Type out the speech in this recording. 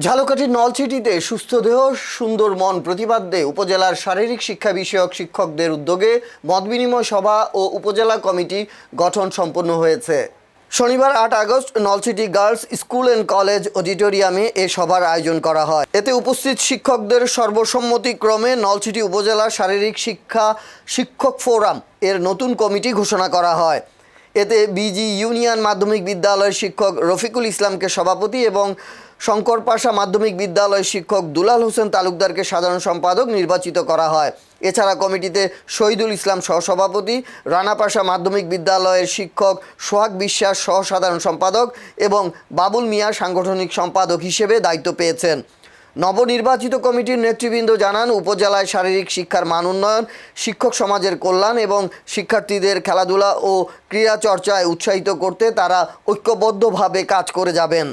ঝালকাঠির নলছিটিতে সুস্থ দেহ সুন্দর মন প্রতিপাদ্যে উপজেলার শারীরিক শিক্ষা বিষয়ক শিক্ষকদের উদ্যোগে মতবিনিময় সভা ও উপজেলা কমিটি গঠন সম্পন্ন হয়েছে। শনিবার ৮ August Nalchity girls school and college অডিটোরিয়ামে এ সভার আয়োজন করা হয়। এতে উপস্থিত শিক্ষকদের সর্বসম্মতিক্রমে নলছিটি উপজেলা শারীরিক শিক্ষা শিক্ষক ফোরাম এর নতুন কমিটি ঘোষণা করা হয়। এতে বিজি ইউনিয়ন মাধ্যমিক বিদ্যালয়ের শিক্ষক রফিকুল ইসলামকে সভাপতি এবং শঙ্করপাশা মাধ্যমিক বিদ্যালয়ের শিক্ষক দুলাল হোসেন তালুকদারকে সাধারণ সম্পাদক নির্বাচিত করা হয়। এছাড়া কমিটিতে শহীদুল ইসলাম সহসভাপতি, রানাপাশা মাধ্যমিক বিদ্যালয়ের শিক্ষক সোহাগ বিশ্বাস সহ সাধারণ সম্পাদক এবং বাবুল মিয়া সাংগঠনিক সম্পাদক হিসেবে দায়িত্ব পেয়েছেন। নবনির্বাচিত কমিটির নেতৃবৃন্দ জানান, উপজেলায় শারীরিক শিক্ষার মান উন্নয়ন, শিক্ষক সমাজের কল্যাণ এবং শিক্ষার্থীদের খেলাধুলা ও ক্রীড়া চর্চায় উৎসাহিত করতে তারা ঐক্যবদ্ধভাবে কাজ করে যাবেন।